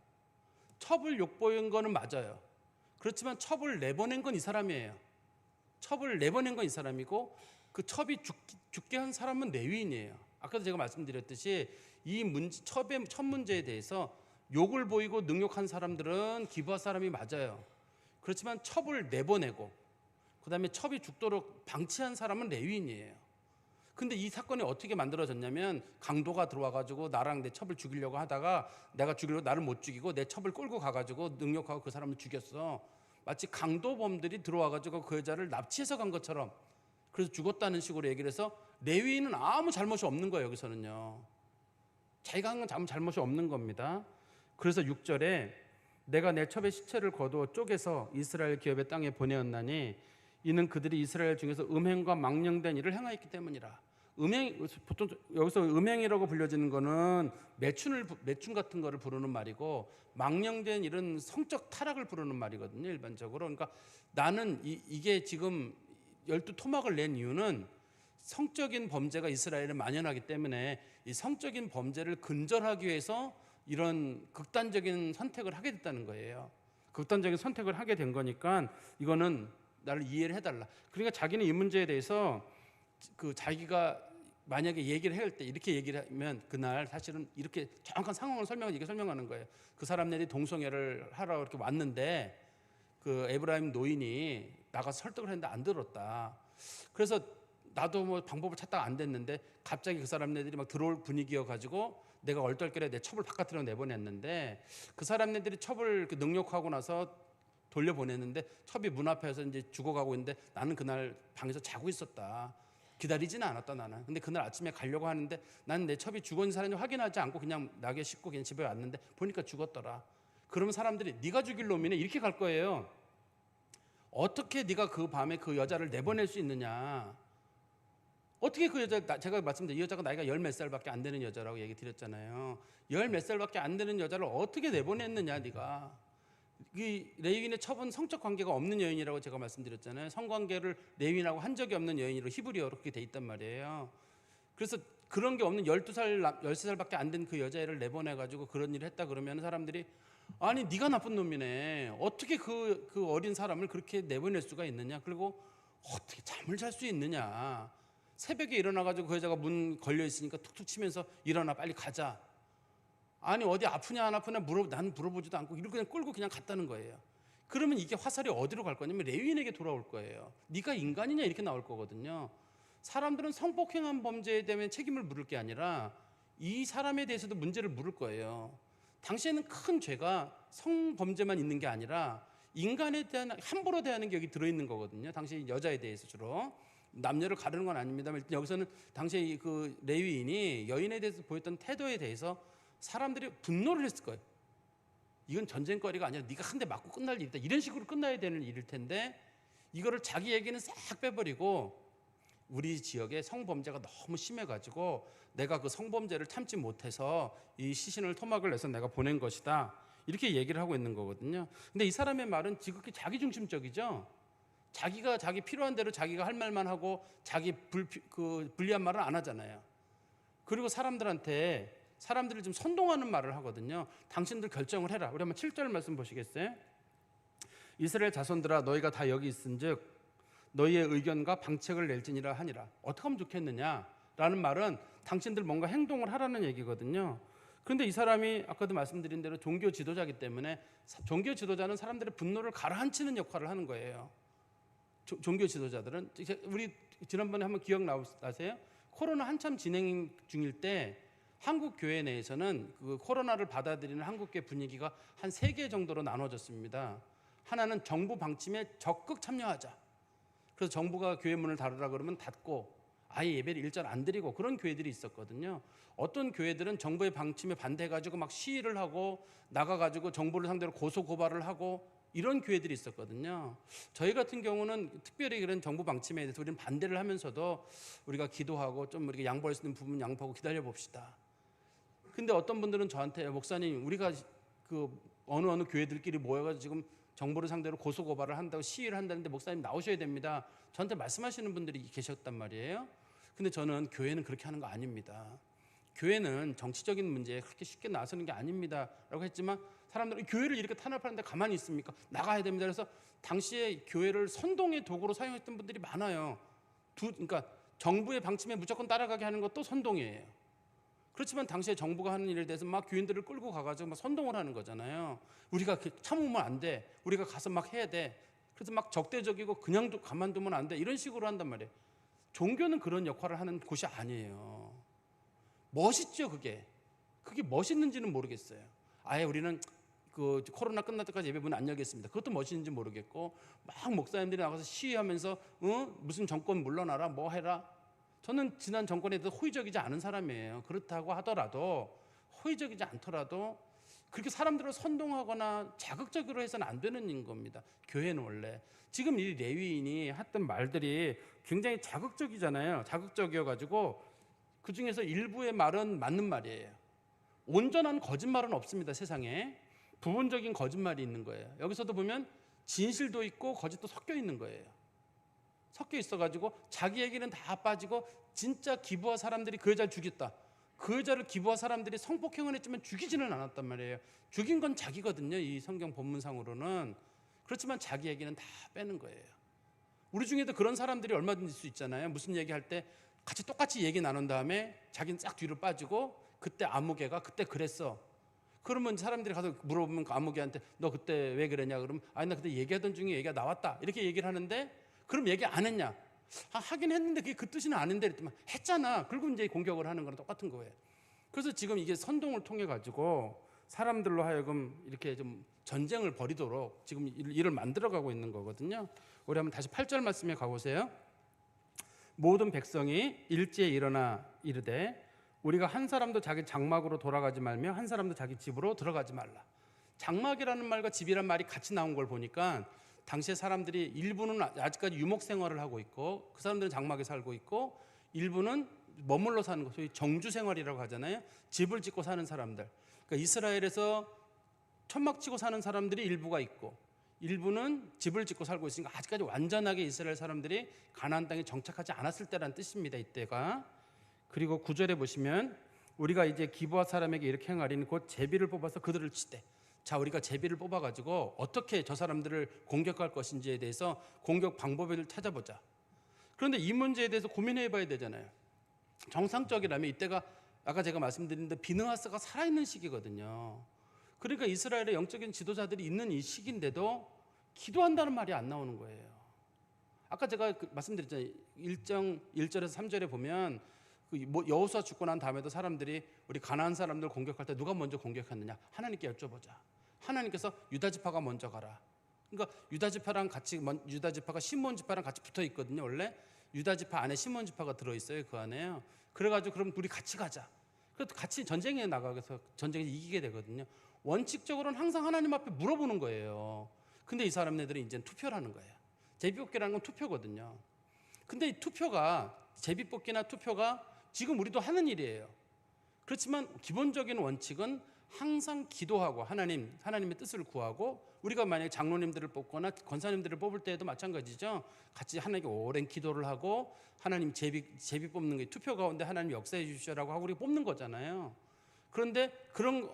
첩을 욕보인 거는 맞아요. 그렇지만 첩을 내보낸 건 이 사람이에요. 첩을 내보낸 건 이 사람이고 그 첩이 죽게 한 사람은 레위인이에요. 아까도 제가 말씀드렸듯이 이 첩 문제에 대해서 욕을 보이고 능욕한 사람들은 기브아 사람이 맞아요. 그렇지만 첩을 내보내고 그 다음에 첩이 죽도록 방치한 사람은 레위인이에요. 근데 이 사건이 어떻게 만들어졌냐면 강도가 들어와가지고 나랑 내 첩을 죽이려고 하다가 내가 죽이려고 나를 못 죽이고 내 첩을 끌고 가가지고 능욕하고 그 사람을 죽였어. 마치 강도범들이 들어와가지고 그 여자를 납치해서 간 것처럼 그래서 죽었다는 식으로 얘기를 해서 레위인은 아무 잘못이 없는 거예요. 여기서는요. 자기가 한 건 아무 잘못이 없는 겁니다. 그래서 6절에 내가 내 첩의 시체를 거두어 쪼개서 이스라엘 기업의 땅에 보내었나니 이는 그들이 이스라엘 중에서 음행과 망령된 일을 행하였기 때문이라. 보통 여기서 음행이라고 불려지는 거는 매춘 같은 거를 부르는 말이고 망령된 일은 성적 타락을 부르는 말이거든요. 일반적으로. 그러니까 나는 이게 지금 12토막을 낸 이유는 성적인 범죄가 이스라엘에 만연하기 때문에 이 성적인 범죄를 근절하기 위해서 이런 극단적인 선택을 하게 됐다는 거예요. 극단적인 선택을 하게 된 거니까 이거는 나를 이해를 해달라. 그러니까 자기는 이 문제에 대해서 그 자기가 만약에 얘기를 할 때 이렇게 얘기를 하면 그날 사실은 이렇게 정확한 상황을 설명하는 거예요. 그 사람들이 동성애를 하러 이렇게 왔는데 그 에브라임 노인이 나가서 설득을 했는데 안 들었다. 그래서 나도 뭐 방법을 찾다가 안 됐는데 갑자기 그 사람들이 막 들어올 분위기여 가지고 내가 얼떨결에 내 첩을 바깥으로 내보냈는데 그 사람들이 첩을 능욕하고 나서 돌려보냈는데 첩이 문 앞에서 이제 죽어가고 있는데 나는 그날 방에서 자고 있었다. 기다리지는 않았다 나는. 근데 그날 아침에 가려고 하는데 나는 내 첩이 죽은 사람인지 확인하지 않고 그냥 낙에 싣고 그냥 집에 왔는데 보니까 죽었더라. 그러면 사람들이 네가 죽일 놈이네 이렇게 갈 거예요. 어떻게 네가 그 밤에 그 여자를 내보낼 수 있느냐. 어떻게 그 여자, 제가 말씀드린 이 여자가 나이가 열 몇 살밖에 안 되는 여자라고 얘기 드렸잖아요. 열 몇 살밖에 안 되는 여자를 어떻게 내보냈느냐 네가. 이 레위인의 첩은 성적 관계가 없는 여인이라고 제가 말씀드렸잖아요. 성관계를 레위인하고 한 적이 없는 여인으로 히브리어로 그렇게 돼 있단 말이에요. 그래서 그런 게 없는 12살, 13살밖에 안 된 그 여자애를 내보내가지고 그런 일을 했다 그러면 사람들이 아니 네가 나쁜 놈이네. 어떻게 그 어린 사람을 그렇게 내보낼 수가 있느냐. 그리고 어떻게 잠을 잘 수 있느냐. 새벽에 일어나가지고 그 여자가 문 걸려 있으니까 툭툭 치면서 일어나 빨리 가자. 아니 어디 아프냐 안 아프냐 난 물어보지도 않고 이렇게 그냥 끌고 그냥 갔다는 거예요. 그러면 이게 화살이 어디로 갈 거냐면 레위인에게 돌아올 거예요. 네가 인간이냐 이렇게 나올 거거든요. 사람들은 성폭행한 범죄에 대한 책임을 물을 게 아니라 이 사람에 대해서도 문제를 물을 거예요. 당시에는 큰 죄가 성범죄만 있는 게 아니라 인간에 대한 함부로 대하는 게 여기 들어있는 거거든요. 당시 여자에 대해서 주로 남녀를 가르는 건 아닙니다만 여기서는 당시에 그 레위인이 여인에 대해서 보였던 태도에 대해서 사람들이 분노를 했을 거예요. 이건 전쟁거리가 아니라 네가 한 대 맞고 끝날 일이다. 이런 식으로 끝나야 되는 일일 텐데 이거를 자기 얘기는 싹 빼버리고 우리 지역에 성범죄가 너무 심해가지고 내가 그 성범죄를 참지 못해서 이 시신을 토막을 내서 내가 보낸 것이다. 이렇게 얘기를 하고 있는 거거든요. 근데 이 사람의 말은 지극히 자기중심적이죠. 자기가 자기 필요한 대로 자기가 할 말만 하고 자기 불리한 말은 안 하잖아요. 그리고 사람들을 좀 선동하는 말을 하거든요. 당신들 결정을 해라. 우리 한번 7절 말씀 보시겠어요? 이스라엘 자손들아 너희가 다 여기 있은즉 너희의 의견과 방책을 낼지니라 하니라. 어떻게 하면 좋겠느냐? 라는 말은 당신들 뭔가 행동을 하라는 얘기거든요. 그런데 이 사람이 아까도 말씀드린 대로 종교 지도자이기 때문에 종교 지도자는 사람들의 분노를 가라앉히는 역할을 하는 거예요. 종교 지도자들은 우리 지난번에 한번 기억나세요? 코로나 한참 진행 중일 때 한국 교회 내에서는 그 코로나를 받아들이는 한국교회 분위기가 한 3개 정도로 나눠졌습니다. 하나는 정부 방침에 적극 참여하자. 그래서 정부가 교회 문을 닫으라 그러면 닫고 아예 예배를 일절 안 드리고 그런 교회들이 있었거든요. 어떤 교회들은 정부의 방침에 반대해가지고 막 시위를 하고 나가가지고 정부를 상대로 고소 고발을 하고 이런 교회들이 있었거든요. 저희 같은 경우는 특별히 그런 정부 방침에 대해서 우리는 반대를 하면서도 우리가 기도하고 좀 우리가 양보할 수 있는 부분 양보하고 기다려 봅시다. 근데 어떤 분들은 저한테 목사님 우리가 그 어느 교회들끼리 모여가지고 지금 정부를 상대로 고소 고발을 한다고 시위를 한다는데 목사님 나오셔야 됩니다. 저한테 말씀하시는 분들이 계셨단 말이에요. 근데 저는 교회는 그렇게 하는 거 아닙니다. 교회는 정치적인 문제에 그렇게 쉽게 나서는 게 아닙니다 라고 했지만 사람들은 교회를 이렇게 탄압하는데 가만히 있습니까? 나가야 됩니다. 그래서 당시에 교회를 선동의 도구로 사용했던 분들이 많아요. 그러니까 정부의 방침에 무조건 따라가게 하는 것도 선동이에요. 그렇지만 당시에 정부가 하는 일에 대해서 막 교인들을 끌고 가가지고 막 선동을 하는 거잖아요. 우리가 참으면 안 돼. 우리가 가서 막 해야 돼. 그래서 막 적대적이고 그냥 가만두면 안 돼. 이런 식으로 한단 말이에요. 종교는 그런 역할을 하는 곳이 아니에요. 멋있죠, 그게. 그게 멋있는지는 모르겠어요. 아예 우리는 그 코로나 끝날 때까지 예배 문 안 열겠습니다. 그것도 멋있는지 모르겠고 막 목사님들이 나가서 시위하면서 무슨 정권 물러나라 뭐 해라. 저는 지난 정권에 대해서 호의적이지 않은 사람이에요. 그렇다고 하더라도 호의적이지 않더라도 그렇게 사람들을 선동하거나 자극적으로 해서는 안 되는 겁니다. 교회는 원래 지금 이 레위인이 했던 말들이 굉장히 자극적이잖아요. 자극적이어가지고 그 중에서 일부의 말은 맞는 말이에요. 온전한 거짓말은 없습니다. 세상에 부분적인 거짓말이 있는 거예요. 여기서도 보면 진실도 있고 거짓도 섞여 있는 거예요. 섞여 있어가지고 자기 얘기는 다 빠지고 진짜 기부한 사람들이 그 여자를 죽였다. 그 여자를 기부한 사람들이 성폭행을 했지만 죽이지는 않았단 말이에요. 죽인 건 자기거든요. 이 성경 본문상으로는. 그렇지만 자기 얘기는 다 빼는 거예요. 우리 중에도 그런 사람들이 얼마든지 있을 수 있잖아요. 무슨 얘기할 때 같이 똑같이 얘기 나눈 다음에 자기는 싹 뒤로 빠지고 그때 아무개가 그때 그랬어. 그러면 사람들이 가서 물어보면 그 아무개한테 너 그때 왜 그랬냐 그러면 아니 나 그때 얘기하던 중에 얘기가 나왔다. 이렇게 얘기를 하는데 그럼 얘기 안 했냐? 하긴 했는데 그게 그 뜻은 아닌데 했더니 했잖아. 그리고 이제 공격을 하는 거랑 똑같은 거예요. 그래서 지금 이게 선동을 통해 가지고 사람들로 하여금 이렇게 좀 전쟁을 벌이도록 지금 일을 만들어가고 있는 거거든요. 우리 한번 다시 8절 말씀에 가보세요. 모든 백성이 일제에 일어나 이르되 우리가 한 사람도 자기 장막으로 돌아가지 말며 한 사람도 자기 집으로 들어가지 말라. 장막이라는 말과 집이란 말이 같이 나온 걸 보니까 당시에 사람들이 일부는 아직까지 유목 생활을 하고 있고 그 사람들은 장막에 살고 있고 일부는 머물러 사는 거, 소위 정주 생활이라고 하잖아요. 집을 짓고 사는 사람들. 그러니까 이스라엘에서 천막 치고 사는 사람들이 일부가 있고 일부는 집을 짓고 살고 있으니까 아직까지 완전하게 이스라엘 사람들이 가나안 땅에 정착하지 않았을 때라는 뜻입니다. 이때가. 그리고 9절에 보시면 우리가 이제 기브아 사람에게 이렇게 행하리니 곧 제비를 뽑아서 그들을 치되, 자, 우리가 제비를 뽑아가지고 어떻게 저 사람들을 공격할 것인지에 대해서 공격 방법을 찾아보자. 그런데 이 문제에 대해서 고민해 봐야 되잖아요. 정상적이라면 이때가 아까 제가 말씀드린 대로 비느하스가 살아있는 시기거든요. 그러니까 이스라엘의 영적인 지도자들이 있는 이 시기인데도 기도한다는 말이 안 나오는 거예요. 아까 제가 말씀드렸잖아요. 1절에서 3절에 보면 여호수아 죽고 난 다음에도 사람들이 우리 가나안 사람들 공격할 때 누가 먼저 공격했느냐 하나님께 여쭤보자. 하나님께서 유다 지파가 먼저 가라. 그러니까 유다 지파랑 같이, 유다 지파가 시몬 지파랑 같이 붙어 있거든요. 원래 유다 지파 안에 시몬 지파가 들어 있어요. 그 안에요. 그래가지고 그럼 우리 같이 가자. 그래서 같이 전쟁에 나가서 전쟁에 이기게 되거든요. 원칙적으로는 항상 하나님 앞에 물어보는 거예요. 근데 이 사람네들은 이제 투표를 하는 거예요. 제비뽑기라는 건 투표거든요. 근데 이 투표가, 제비뽑기나 투표가 지금 우리도 하는 일이에요. 그렇지만 기본적인 원칙은 항상 기도하고 하나님의 뜻을 구하고, 우리가 만약에 장로님들을 뽑거나 권사님들을 뽑을 때에도 마찬가지죠. 같이 하나님께 오랜 기도를 하고 하나님 제비 뽑는 게 투표 가운데 하나님 역사해 주시라고 하고 우리가 뽑는 거잖아요. 그런데 그런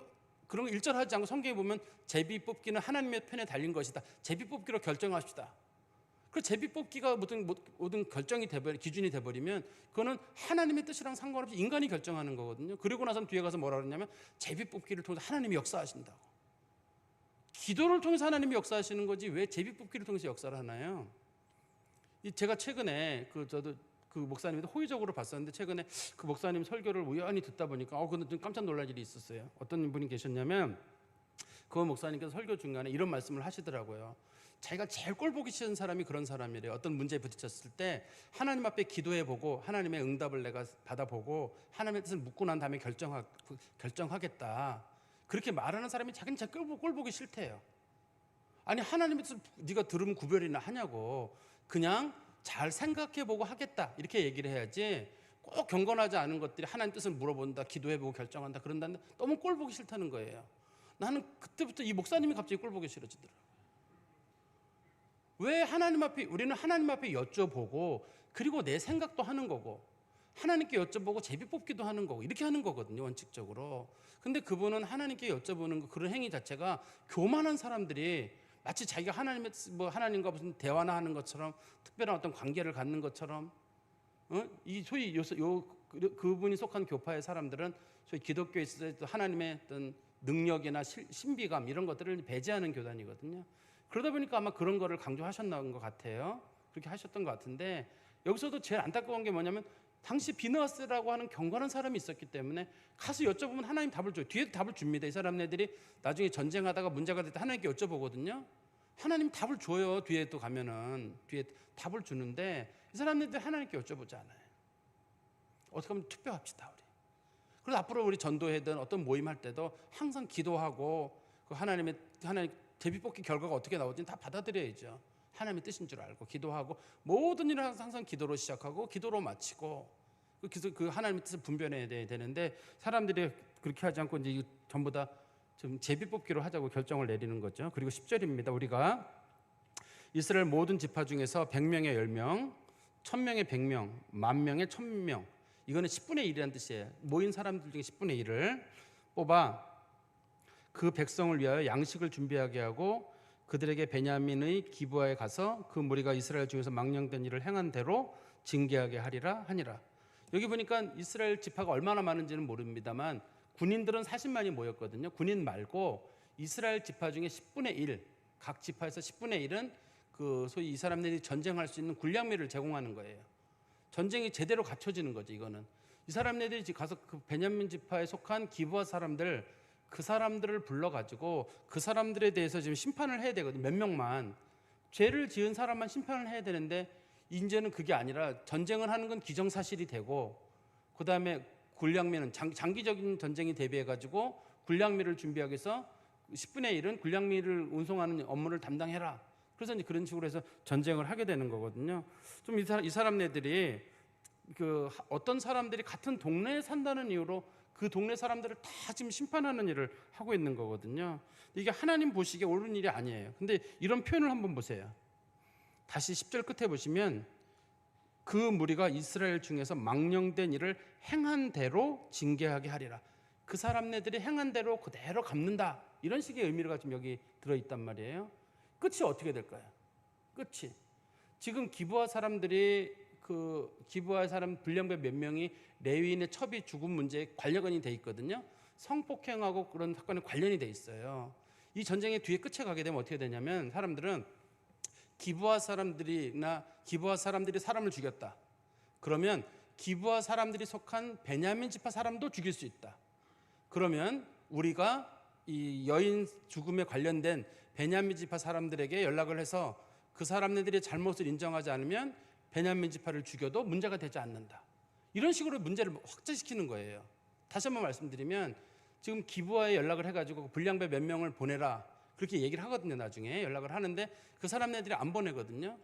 거 일절하지 않고 성경에 보면 제비 뽑기는 하나님의 편에 달린 것이다. 제비 뽑기로 결정합시다. 그 제비 뽑기가 모든 결정이 기준이 돼버리면 그거는 하나님의 뜻이랑 상관없이 인간이 결정하는 거거든요. 그리고 나서 뒤에 가서 뭐라 그러냐면 제비 뽑기를 통해서 하나님이 역사하신다고. 기도를 통해서 하나님이 역사하시는 거지 왜 제비 뽑기를 통해서 역사를 하나요? 제가 최근에 저도 그 목사님한테 호의적으로 봤었는데 최근에 그 목사님 설교를 우연히 듣다 보니까 그건 좀 깜짝 놀랄 일이 있었어요. 어떤 분이 계셨냐면 그 목사님께서 설교 중간에 이런 말씀을 하시더라고요. 자기가 제일 꼴보기 싫은 사람이 그런 사람이래요. 어떤 문제에 부딪혔을 때 하나님 앞에 기도해보고 하나님의 응답을 내가 받아보고 하나님의 뜻을 묻고 난 다음에 결정하겠다. 그렇게 말하는 사람이 자기는 제일 꼴보기 싫대요. 아니 하나님의 뜻을 네가 들으면 구별이나 하냐고. 그냥 잘 생각해보고 하겠다 이렇게 얘기를 해야지, 꼭 경건하지 않은 것들이 하나님 뜻을 물어본다, 기도해보고 결정한다 그런다는데 너무 꼴보기 싫다는 거예요. 나는 그때부터 이 목사님이 갑자기 꼴보기 싫어지더라고요. 왜 우리는 하나님 앞에 여쭤보고 그리고 내 생각도 하는 거고 하나님께 여쭤보고 제비 뽑기도 하는 거고 이렇게 하는 거거든요, 원칙적으로. 근데 그분은 하나님께 여쭤보는 그런 행위 자체가 교만한 사람들이 마치 자기가 하나님과 무슨 대화나 하는 것처럼 특별한 어떤 관계를 갖는 것처럼, 이 소위 그분이 속한 교파의 사람들은 소위 기독교에 있어서 하나님의 어떤 능력이나 신비감 이런 것들을 배제하는 교단이거든요. 그러다 보니까 아마 그런 거를 강조하셨던 것 같아요. 그렇게 하셨던 것 같은데, 여기서도 제일 안타까운 게 뭐냐면 당시 비느하스라고 하는 경건한 사람이 있었기 때문에 가서 여쭤보면 하나님 답을 줘요. 뒤에도 답을 줍니다. 이 사람네들이 나중에 전쟁하다가 문제가 될 때 하나님께 여쭤보거든요. 하나님 답을 줘요. 뒤에 또 가면은 뒤에 답을 주는데 이 사람네들 하나님께 여쭤보지 않아요. 어떻게 하면 투표합시다 우리. 그래서 앞으로 우리 전도회든 어떤 모임 할 때도 항상 기도하고 그 하나님 제비뽑기 결과가 어떻게 나오지는 다 받아들여야죠. 하나님의 뜻인 줄 알고 기도하고 모든 일을 항상 기도로 시작하고 기도로 마치고 그 하나님의 뜻을 분별해야 되는데 사람들이 그렇게 하지 않고 이제 전부 다 좀 제비뽑기로 하자고 결정을 내리는 거죠. 그리고 10절입니다. 우리가 이스라엘 모든 지파 중에서 100명에 10명, 1000명에 100명, 10,000명에 1000명, 이거는 10분의 1이라는 뜻이에요. 모인 사람들 중에 10분의 1을 뽑아 그 백성을 위하여 양식을 준비하게 하고 그들에게 베냐민의 기브아에 가서 그 무리가 이스라엘 중에서 망령된 일을 행한 대로 징계하게 하리라 하니라. 여기 보니까 이스라엘 지파가 얼마나 많은지는 모릅니다만 군인들은 40만이 모였거든요. 군인 말고 이스라엘 지파 중에 10분의 1, 각 지파에서 10분의 1은 그 소위 이 사람들이 전쟁할 수 있는 군량미를 제공하는 거예요. 전쟁이 제대로 갖춰지는 거죠. 이거는 이 사람들이 가서 그 베냐민 지파에 속한 기브아 사람들, 그 사람들을 불러가지고 그 사람들에 대해서 지금 심판을 해야 되거든요. 몇 명만. 죄를 지은 사람만 심판을 해야 되는데 이제는 그게 아니라 전쟁을 하는 건 기정사실이 되고, 그 다음에 군량미는 장기적인 전쟁이 대비해가지고 군량미를 준비하기 위해서 10분의 1은 군량미를 운송하는 업무를 담당해라. 그래서 이제 그런 식으로 해서 전쟁을 하게 되는 거거든요. 좀 이 사람네들이 그 어떤 사람들이 같은 동네에 산다는 이유로 그 동네 사람들을 다 지금 심판하는 일을 하고 있는 거거든요. 이게 하나님 보시기에 옳은 일이 아니에요. 근데 이런 표현을 한번 보세요. 다시 10절 끝에 보시면 그 무리가 이스라엘 중에서 망령된 일을 행한 대로 징계하게 하리라. 그 사람네들이 행한 대로 그대로 갚는다. 이런 식의 의미가 지금 여기 들어있단 말이에요. 끝이 어떻게 될까요? 끝이 지금 기브아 사람들이 기브아 사람 불량배 몇 명이 레위인의 첩이 죽은 문제에 관련이 돼 있거든요. 성폭행하고 그런 사건에 관련이 돼 있어요. 이 전쟁의 뒤에 끝에 가게 되면 어떻게 되냐면 사람들은 기브아 사람들이 사람을 죽였다. 그러면 기브아 사람들이 속한 베냐민 지파 사람도 죽일 수 있다. 그러면 우리가 이 여인 죽음에 관련된 베냐민 지파 사람들에게 연락을 해서 그 사람들이 잘못을 인정하지 않으면 베냐민 지파를 죽여도 문제가 되지 않는다. 이런 식으로 문제를 확대시키는 거예요. 다시 한번 말씀드리면 지금 기브아에 연락을 해가지고 불량배 몇 명을 보내라 그렇게 얘기를 하거든요. 나중에 연락을 하는데 그 사람들이 안 보내거든요.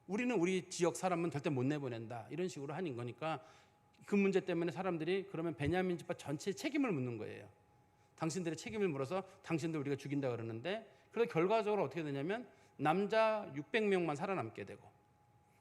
우리는 우리 지역 사람은 절대 못 내보낸다 이런 식으로 하는 거니까 그 문제 때문에 사람들이 그러면 베냐민 지파 전체의 책임을 묻는 거예요. 당신들의 책임을 물어서 당신들 우리가 죽인다 그러는데, 그래서 결과적으로 어떻게 되냐면 남자 600명만 살아남게 되고,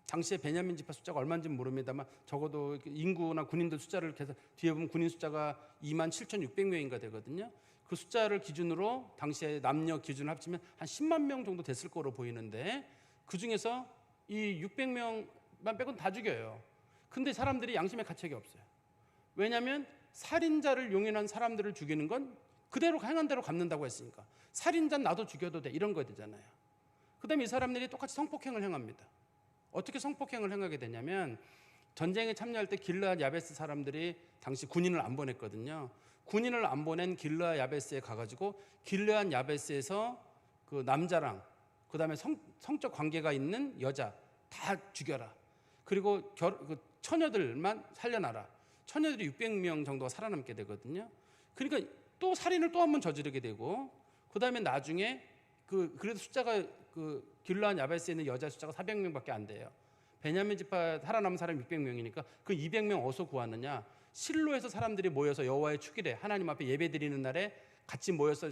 당시에 베냐민 지파 숫자가 얼마인지는 모릅니다만 적어도 인구나 군인들 숫자를 계산 뒤에 보면 군인 숫자가 27,600명인가 되거든요. 그 숫자를 기준으로 당시에 남녀 기준을 합치면 한 10만 명 정도 됐을 거로 보이는데 그 중에서 이 600명만 빼고는 다 죽여요. 근데 사람들이 양심의 가책이 없어요. 왜냐하면 살인자를 용인한 사람들을 죽이는 건 그대로 행한 대로 갚는다고 했으니까 살인자는 나도 죽여도 돼 이런 거 되잖아요. 그 다음에 이 사람들이 똑같이 성폭행을 행합니다. 어떻게 성폭행을 행하게 되냐면 전쟁에 참여할 때 길르앗 야베스 사람들이 당시 군인을 안 보냈거든요. 군인을 안 보낸 길르앗 야베스에 가가지고 길르앗 야베스에서 그 남자랑 그 다음에 성적 관계가 있는 여자 다 죽여라. 그리고 처녀들만 살려놔라. 처녀들이 600명 정도가 살아남게 되거든요. 그러니까 또 살인을 또 한 번 저지르게 되고, 그 다음에 나중에 그래도 숫자가 길르앗 야베스에 있는 여자 숫자가 400명밖에 안 돼요. 베냐민 지파 살아남은 사람이 600명이니까 그 200명 어디서 구하느냐? 실로에서 사람들이 모여서 여호와의 축일에 하나님 앞에 예배드리는 날에 같이 모여서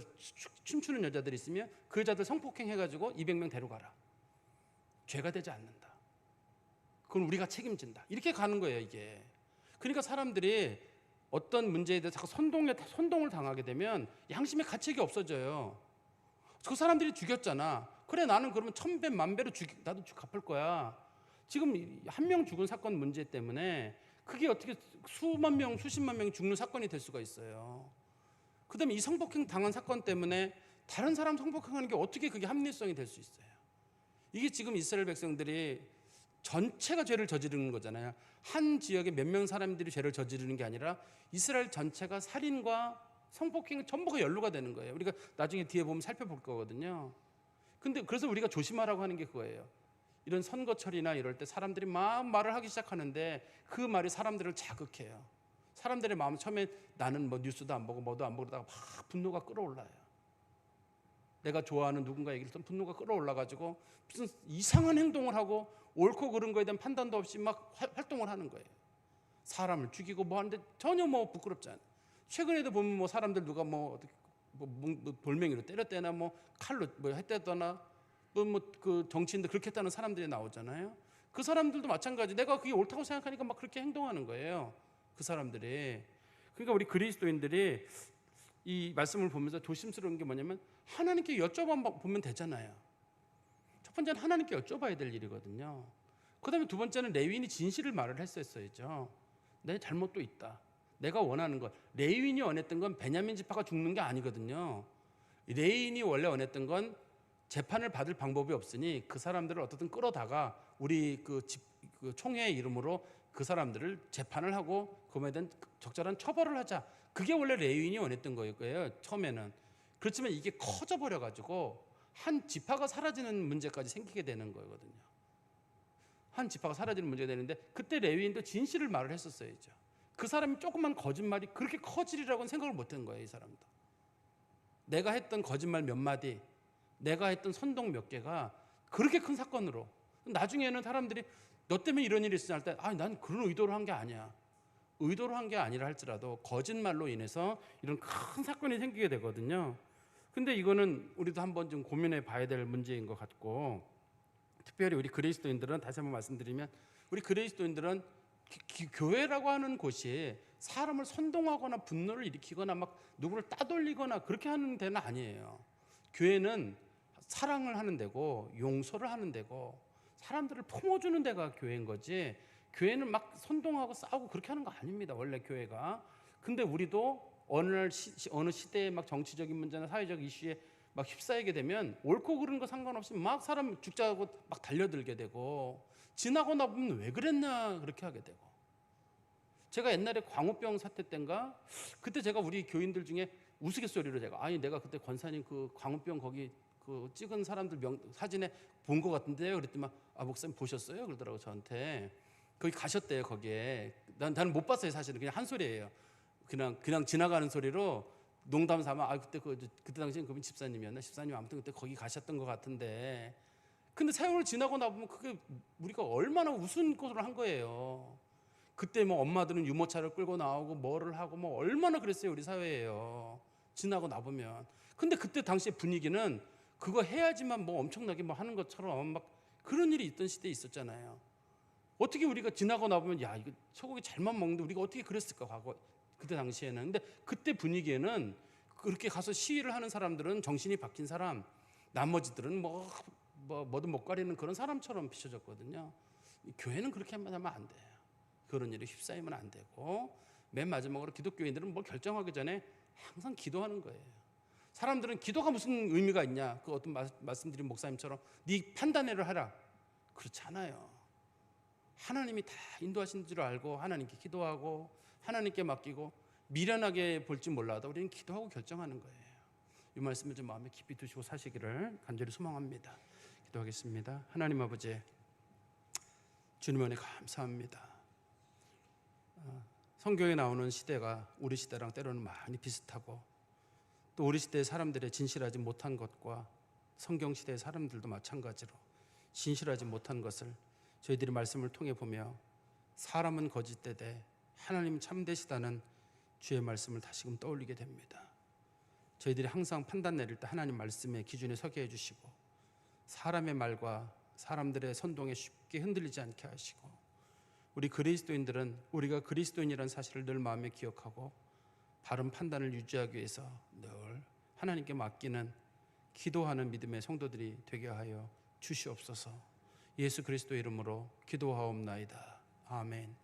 춤추는 여자들이 있으면 그 여자들 성폭행해가지고 200명 데려가라. 죄가 되지 않는다. 그건 우리가 책임진다. 이렇게 가는 거예요, 이게. 그러니까 사람들이 어떤 문제에 대해서 자꾸 선동을 당하게 되면 양심의 가책이 없어져요. 그 사람들이 죽였잖아. 그래, 나는 그러면 1000배, 10,000배로 나도 갚을 거야. 지금 한 명 죽은 사건 문제 때문에 그게 어떻게 수만 명, 수십만 명이 죽는 사건이 될 수가 있어요. 그 다음에 이 성폭행 당한 사건 때문에 다른 사람 성폭행하는 게 어떻게 그게 합리성이 될 수 있어요. 이게 지금 이스라엘 백성들이 전체가 죄를 저지르는 거잖아요. 한 지역에 몇 명 사람들이 죄를 저지르는 게 아니라 이스라엘 전체가 살인과 성폭행 전부가 연루가 되는 거예요. 우리가 나중에 뒤에 보면 살펴볼 거거든요. 근데 그래서 우리가 조심하라고 하는 게 그거예요. 이런 선거철이나 이럴 때 사람들이 막 말을 하기 시작하는데 그 말이 사람들을 자극해요. 사람들의 마음 처음에 나는 뭐 뉴스도 안 보고 뭐도 안 보고 그러다가 막 분노가 끌어올라요. 내가 좋아하는 누군가 얘기를 듣면 분노가 끌어올라가지고 무슨 이상한 행동을 하고 옳고 그른 거에 대한 판단도 없이 막 활동을 하는 거예요. 사람을 죽이고 뭐 하는데 전혀 뭐 부끄럽지 않아요. 최근에도 보면 뭐 사람들 누가 뭐 돌멩이로 때렸대나 뭐 칼로 뭐 했다거나 그 정치인들 그렇게 했다는 사람들이 나오잖아요. 그 사람들도 마찬가지. 내가 그게 옳다고 생각하니까 막 그렇게 행동하는 거예요. 그 사람들이. 그러니까 우리 그리스도인들이 이 말씀을 보면서 조심스러운 게 뭐냐면 하나님께 여쭤보면 되잖아요. 첫 번째는 하나님께 여쭤봐야 될 일이거든요. 그 다음에 두 번째는 레위인이 진실을 말을 했었어야죠. 내 잘못도 있다. 내가 원하는 것. 레위인이 원했던 건 베냐민 지파가 죽는 게 아니거든요. 레위인이 원래 원했던 건 재판을 받을 방법이 없으니 그 사람들을 어떻든 끌어다가 우리 그 총회의 이름으로 그 사람들을 재판을 하고 그에 대한 적절한 처벌을 하자. 그게 원래 레위인이 원했던 거예요. 처음에는. 그렇지만 이게 커져 버려 가지고 한 지파가 사라지는 문제까지 생기게 되는 거거든요. 한 지파가 사라지는 문제가 되는데 그때 레위인도 진실을 말을 했었어야죠. 그 사람이 조그만 거짓말이 그렇게 커지리라고는 생각을 못한 거예요. 이 사람도. 내가 했던 거짓말 몇 마디, 내가 했던 선동 몇 개가 그렇게 큰 사건으로, 나중에는 사람들이 너 때문에 이런 일이 있었냐 할 때, 난 그런 의도로 한 게 아니야. 의도로 한 게 아니라 할지라도 거짓말로 인해서 이런 큰 사건이 생기게 되거든요. 근데 이거는 우리도 한번 좀 고민해 봐야 될 문제인 것 같고, 특별히 우리 그리스도인들은, 다시 한번 말씀드리면, 우리 그리스도인들은 교회라고 하는 곳이 사람을 선동하거나 분노를 일으키거나 막 누구를 따돌리거나 그렇게 하는 데는 아니에요. 교회는 사랑을 하는 데고 용서를 하는 데고 사람들을 품어주는 데가 교회인 거지, 교회는 막 선동하고 싸우고 그렇게 하는 거 아닙니다. 원래 교회가. 근데 우리도 어느 시대에 막 정치적인 문제나 사회적 이슈에 막 휩싸이게 되면 옳고 그른 거 상관없이 막 사람 죽자고 막 달려들게 되고, 지나고 나보면 왜 그랬나 그렇게 하게 되고. 제가 옛날에 광우병 사태 때인가, 그때 제가 우리 교인들 중에 우스갯소리로 제가, 내가 그때 권사님 그 광우병 거기 그 찍은 사람들 사진에 본 것 같은데요. 그랬더니 목사님 보셨어요? 그러더라고 저한테. 거기 가셨대요. 거기에. 나는 못 봤어요. 사실은 그냥 한 소리예요. 그냥 지나가는 소리로 농담 삼아, 그때 당시엔 그분 집사님이었나? 집사님 아무튼 그때 거기 가셨던 것 같은데. 근데 세월을 지나고 나보면 그게 우리가 얼마나 우스운 것으로 한 거예요. 그때 뭐 엄마들은 유모차를 끌고 나오고 뭐를 하고 뭐 얼마나 그랬어요. 우리 사회에요. 지나고 나보면. 근데 그때 당시의 분위기는 그거 해야지만 뭐 엄청나게 뭐 하는 것처럼 막 그런 일이 있던 시대에 있었잖아요. 어떻게 우리가 지나고 나보면 이거 소고기 잘만 먹는데 우리가 어떻게 그랬을까, 과거 그때 당시에는. 근데 그때 분위기에는 그렇게 가서 시위를 하는 사람들은 정신이 바뀐 사람, 나머지들은 뭐든 못 가리는 그런 사람처럼 비춰졌거든요. 교회는 그렇게 하면 안 돼요. 그런 일에 휩싸이면 안 되고, 맨 마지막으로 기독교인들은 뭘 결정하기 전에 항상 기도하는 거예요. 사람들은 기도가 무슨 의미가 있냐, 그 어떤 말씀드린 목사님처럼 네 판단회를 하라, 그렇지 않아요. 하나님이 다 인도하신 줄 알고 하나님께 기도하고 하나님께 맡기고 미련하게 볼지 몰라도 우리는 기도하고 결정하는 거예요. 이 말씀을 좀 마음에 깊이 두시고 사시기를 간절히 소망합니다. 기도하겠습니다. 하나님 아버지, 주님 은혜 감사합니다. 성경에 나오는 시대가 우리 시대랑 때로는 많이 비슷하고, 또 우리 시대의 사람들의 진실하지 못한 것과 성경 시대의 사람들도 마찬가지로 진실하지 못한 것을 저희들이 말씀을 통해 보며, 사람은 거짓되되 하나님 참되시다는 주의 말씀을 다시금 떠올리게 됩니다. 저희들이 항상 판단 내릴 때 하나님 말씀의 기준에 서게 해주시고, 사람의 말과 사람들의 선동에 쉽게 흔들리지 않게 하시고, 우리 그리스도인들은 우리가 그리스도인이라는 사실을 늘 마음에 기억하고 바른 판단을 유지하기 위해서 늘 하나님께 맡기는 기도하는 믿음의 성도들이 되게 하여 주시옵소서. 예수 그리스도 이름으로 기도하옵나이다. 아멘.